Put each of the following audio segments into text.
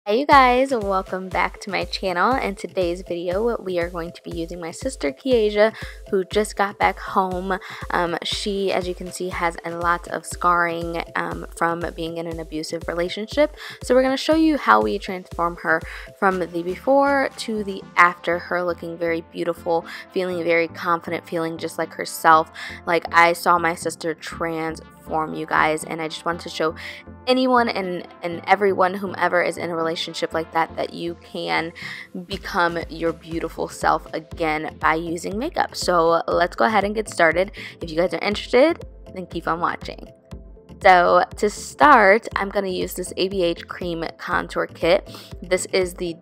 Hey you guys, welcome back to my channel. In today's video we are going to be using my sister Kiesha, who just got back home. She, as you can see, has a lot of scarring from being in an abusive relationship, so we're going to show you how we transform her from the before to the after, her looking very beautiful, feeling very confident, feeling just like herself. Like, I saw my sister transform, you guys, and I just wanted to show anyone and everyone, whomever is in a relationship like that, that you can become your beautiful self again by using makeup. So let's go ahead and get started. If you guys are interested, then keep on watching. So to start, I'm going to use this ABH Cream Contour Kit. This is the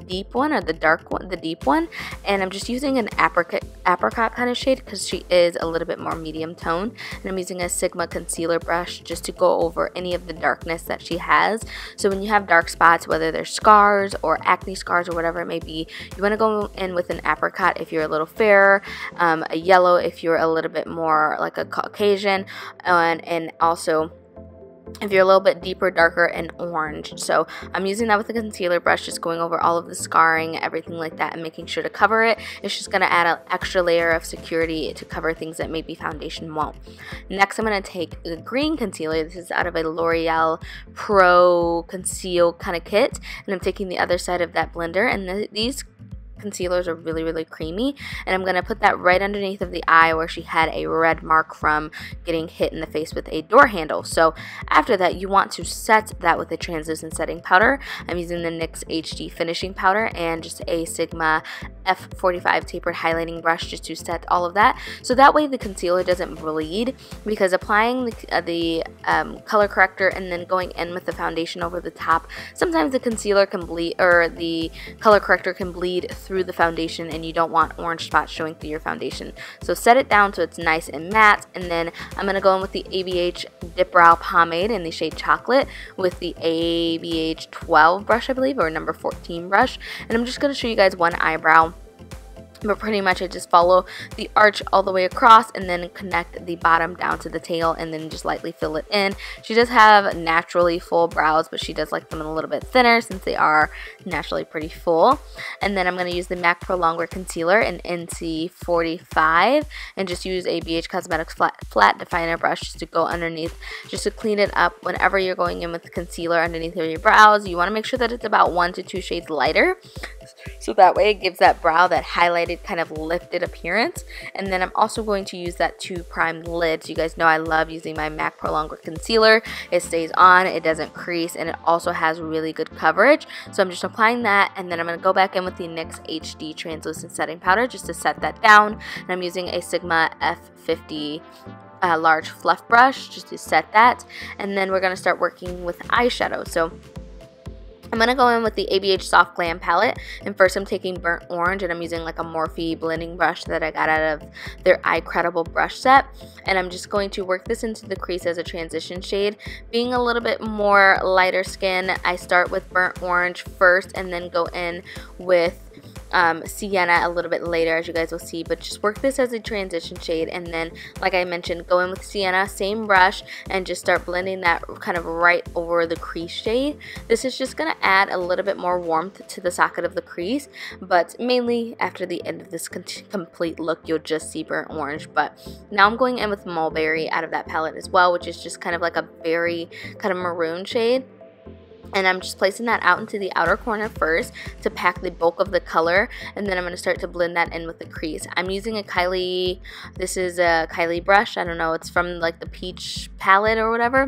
deep one, or the dark one, the deep one, and I'm just using an apricot kind of shade because she is a little bit more medium tone, and I'm using a Sigma concealer brush just to go over any of the darkness that she has. So when you have dark spots, whether they're scars or acne scars or whatever it may be, you want to go in with an apricot if you're a little fairer, a yellow if you're a little bit more like a Caucasian, and also if you're a little bit deeper, darker, and orange. So I'm using that with a concealer brush, just going over all of the scarring, everything like that, and making sure to cover it. It's just going to add an extra layer of security to cover things that maybe foundation won't. Next, I'm going to take the green concealer. This is out of a L'Oreal Pro Conceal kind of kit, and I'm taking the other side of that blender, and these concealers are really creamy, and I'm going to put that right underneath of the eye where she had a red mark from getting hit in the face with a door handle. So after that, you want to set that with a translucent setting powder. I'm using the NYX HD finishing powder and just a Sigma F45 tapered highlighting brush just to set all of that, so that way the concealer doesn't bleed, because applying the color corrector and then going in with the foundation over the top, sometimes the concealer can bleed, or the color corrector can bleed through the foundation, and you don't want orange spots showing through your foundation. So set it down so it's nice and matte, and then I'm going to go in with the ABH DipBrow Pomade in the shade Chocolate with the ABH 12 brush, I believe, or number 14 brush, and I'm just going to show you guys one eyebrow. But pretty much I just follow the arch all the way across and then connect the bottom down to the tail and then just lightly fill it in. She does have naturally full brows, but she does like them a little bit thinner since they are naturally pretty full. And then I'm going to use the MAC ProLong Concealer in NC45 and just use a BH Cosmetics flat definer brush just to go underneath, just to clean it up. Whenever you're going in with the concealer underneath your brows, you want to make sure that it's about 1 to 2 shades lighter, so that way it gives that brow that highlighted, kind of lifted appearance. And then I'm also going to use that to prime the lids. You guys know I love using my MAC ProLong Concealer. It stays on, it doesn't crease, and it also has really good coverage. So I'm just applying that, and then I'm going to go back in with the NYX HD translucent setting powder just to set that down. And I'm using a Sigma F50 large fluff brush just to set that. And then we're going to start working with eyeshadow. So I'm going to go in with the ABH Soft Glam palette, and first I'm taking Burnt Orange, and I'm using like a Morphe blending brush that I got out of their Eye Credible brush set, and I'm just going to work this into the crease as a transition shade. Being a little bit more lighter skin, I start with Burnt Orange first and then go in with Sienna a little bit later, as you guys will see, but just work this as a transition shade, and then like I mentioned, go in with Sienna, same brush, and just start blending that kind of right over the crease shade. This is just going to add a little bit more warmth to the socket of the crease, but mainly after the end of this complete look you'll just see Burnt Orange. But now I'm going in with Mulberry out of that palette as well, which is just kind of like a very kind of maroon shade. And I'm just placing that out into the outer corner first to pack the bulk of the color, and then I'm going to start to blend that in with the crease. I'm using a Kylie, this is a Kylie brush, I don't know, it's from like the Peach palette or whatever,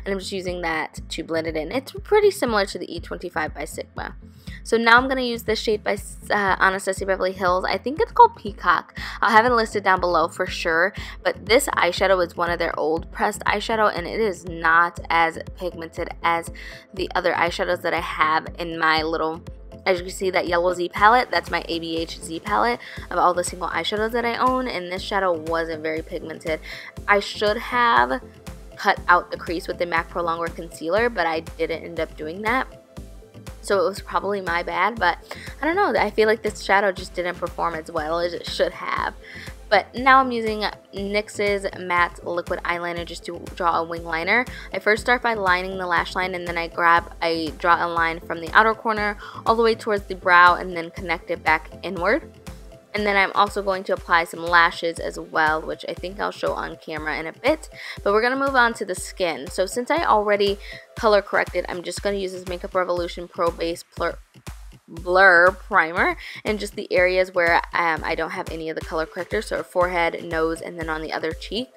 and I'm just using that to blend it in. It's pretty similar to the E25 by Sigma. So now I'm going to use this shade by Anastasia Beverly Hills. I think it's called Peacock. I'll have it listed down below for sure. But this eyeshadow is one of their old pressed eyeshadow, and it is not as pigmented as the other eyeshadows that I have in my little, as you can see, that yellow Z palette. That's my ABH Z palette of all the single eyeshadows that I own, and this shadow wasn't very pigmented. I should have cut out the crease with the MAC ProLong Concealer, but I didn't end up doing that. So it was probably my bad, but I don't know, I feel like this shadow just didn't perform as well as it should have. But now I'm using NYX's matte liquid eyeliner just to draw a wing liner. I first start by lining the lash line, and then I draw a line from the outer corner all the way towards the brow and then connect it back inward. And then I'm also going to apply some lashes as well, which I think I'll show on camera in a bit. But we're going to move on to the skin. So since I already color corrected, I'm just going to use this Makeup Revolution Pro Base Blur Primer in just the areas where I don't have any of the color correctors, so forehead, nose, and then on the other cheek.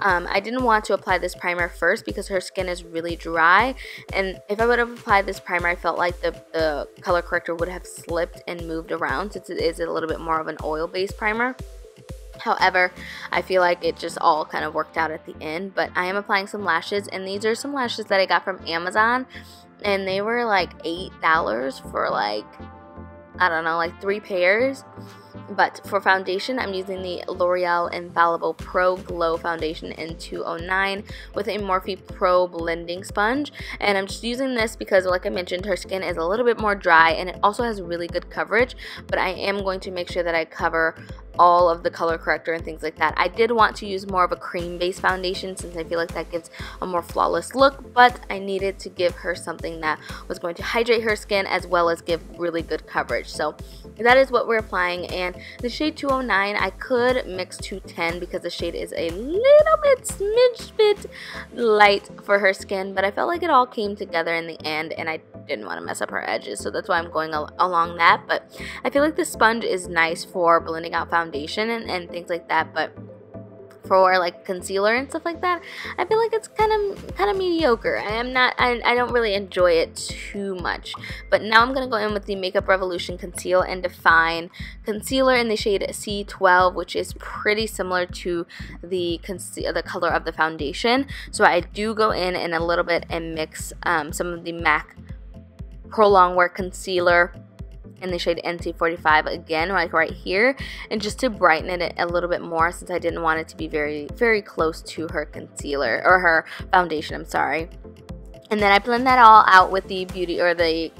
I didn't want to apply this primer first because her skin is really dry, and if I would have applied this primer, I felt like the color corrector would have slipped and moved around since it is a little bit more of an oil-based primer. However, I feel like it just all kind of worked out at the end. But I am applying some lashes, and these are some lashes that I got from Amazon, and they were like $8 for like, I don't know, like 3 pairs. But for foundation, I'm using the L'Oreal Infallible Pro Glow Foundation in 209 with a Morphe Pro Blending Sponge. And I'm just using this because, like I mentioned, her skin is a little bit more dry, and it also has really good coverage. But I am going to make sure that I cover all of the color corrector and things like that. I did want to use more of a cream based foundation since I feel like that gives a more flawless look, but I needed to give her something that was going to hydrate her skin as well as give really good coverage. So that is what we're applying. And the shade 209, I could mix 210 because the shade is a little bit smidge bit light for her skin, but I felt like it all came together in the end, and I didn't want to mess up her edges, so that's why I'm going along that. But I feel like the sponge is nice for blending out foundation and things like that, but for like concealer and stuff like that, I feel like it's kind of mediocre. I don't really enjoy it too much. But now I'm gonna go in with the Makeup Revolution Conceal and Define concealer in the shade C12, which is pretty similar to the color of the foundation. So I do go in a little bit and mix some of the MAC ProLong Wear Concealer in the shade NC45 again, like right here, and just to brighten it a little bit more since I didn't want it to be very, very close to her concealer, or her foundation, I'm sorry. And then I blend that all out with the the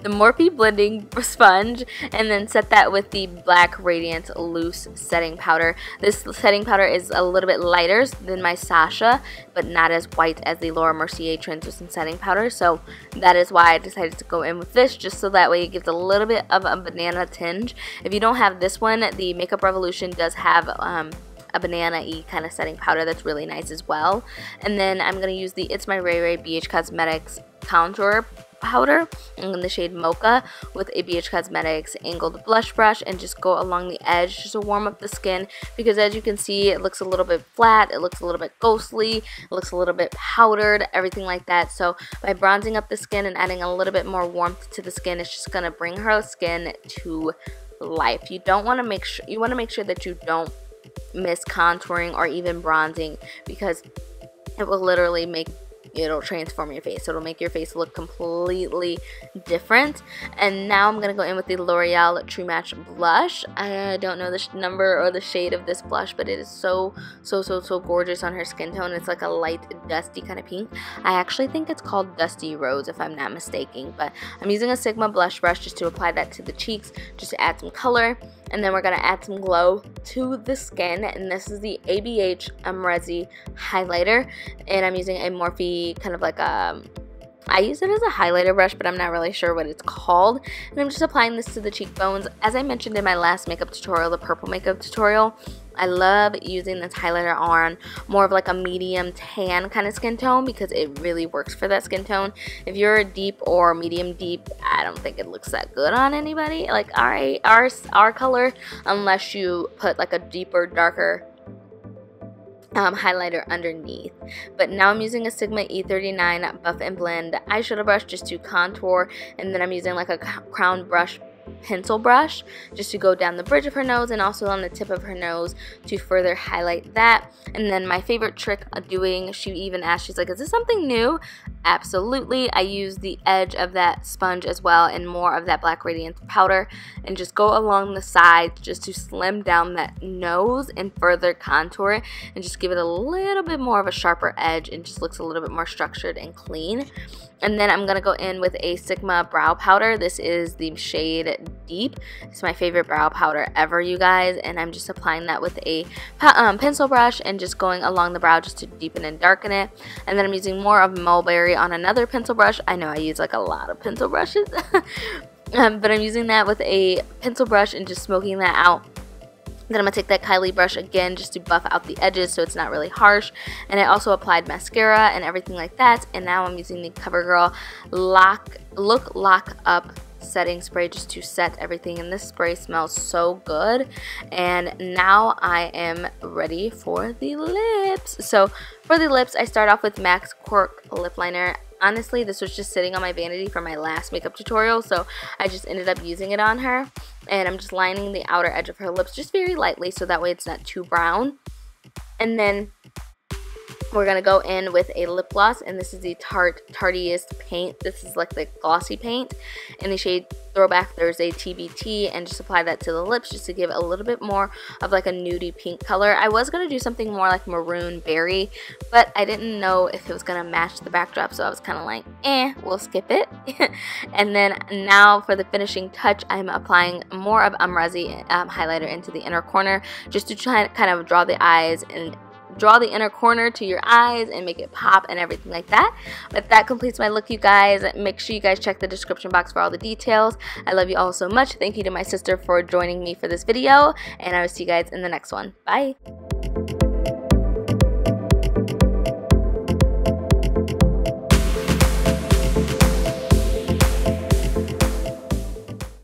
Morphe blending sponge, and then set that with the black Radiance loose setting powder. This setting powder is a little bit lighter than my Sasha, but not as white as the Laura Mercier translucent setting powder. So that is why I decided to go in with this, just so that way it gives a little bit of a banana tinge. If you don't have this one, the Makeup Revolution does have a banana-y kind of setting powder that's really nice as well. And then I'm going to use the It's My Ray Ray BH Cosmetics contour powder in the shade Mocha with a BH Cosmetics angled blush brush, and just go along the edge just to warm up the skin, because as you can see, it looks a little bit flat, it looks a little bit ghostly, it looks a little bit powdered, everything like that. So by bronzing up the skin and adding a little bit more warmth to the skin, it's just going to bring her skin to life. You want to make sure that you don't miss contouring or even bronzing, because it will literally it'll transform your face. It'll make your face look completely different. And now I'm gonna go in with the L'Oreal True Match blush. I don't know the number or the shade of this blush, but it is so gorgeous on her skin tone. It's like a light dusty kind of pink. I actually think it's called Dusty Rose if I'm not mistaken, but I'm using a Sigma blush brush just to apply that to the cheeks, just to add some color. And then we're going to add some glow to the skin, and this is the ABH Amrezy highlighter, and I'm using a Morphe kind of like I use it as a highlighter brush, but I'm not really sure what it's called. And I'm just applying this to the cheekbones. As I mentioned in my last makeup tutorial, the purple makeup tutorial, I love using this highlighter on more of like a medium tan kind of skin tone, because it really works for that skin tone. If you're a deep or medium deep, I don't think it looks that good on anybody, like our color, unless you put like a deeper, darker highlighter underneath. But now I'm using a Sigma E39 Buff and Blend eyeshadow brush just to contour, and then I'm using like a crown brush pencil brush just to go down the bridge of her nose and also on the tip of her nose to further highlight that. And then my favorite trick of doing, she even asked, she's like, is this something new? Absolutely. I use the edge of that sponge as well and more of that Black Radiance powder and just go along the sides just to slim down that nose and further contour it and just give it a little bit more of a sharper edge and just looks a little bit more structured and clean. And then I'm going to go in with a Sigma brow powder. This is the shade Deep. It's my favorite brow powder ever, you guys. And I'm just applying that with a pencil brush and just going along the brow just to deepen and darken it. And then I'm using more of Mulberry on another pencil brush. I know I use like a lot of pencil brushes. But I'm using that with a pencil brush and just smoking that out. Then I'm going to take that Kylie brush again just to buff out the edges so it's not really harsh. And I also applied mascara and everything like that. And now I'm using the CoverGirl Lock Up setting spray just to set everything. And this spray smells so good. And now I am ready for the lips. So for the lips, I start off with MAC's Cork lip liner. Honestly, this was just sitting on my vanity for my last makeup tutorial, so I just ended up using it on her. And I'm just lining the outer edge of her lips just very lightly so that way it's not too brown. And then we're going to go in with a lip gloss, and this is the Tarteist paint. This is like the glossy paint in the shade Throwback Thursday TBT, and just apply that to the lips just to give it a little bit more of like a nudie pink color. I was going to do something more like maroon berry, but I didn't know if it was going to match the backdrop, so I was kind of like, we'll skip it. And then now for the finishing touch, I'm applying more of Amrezy highlighter into the inner corner just to try to kind of draw the eyes and draw the inner corner to your eyes and make it pop and everything like that. But that completes my look, you guys. Make sure you guys check the description box for all the details. I love you all so much. Thank you to my sister for joining me for this video, and I will see you guys in the next one. Bye.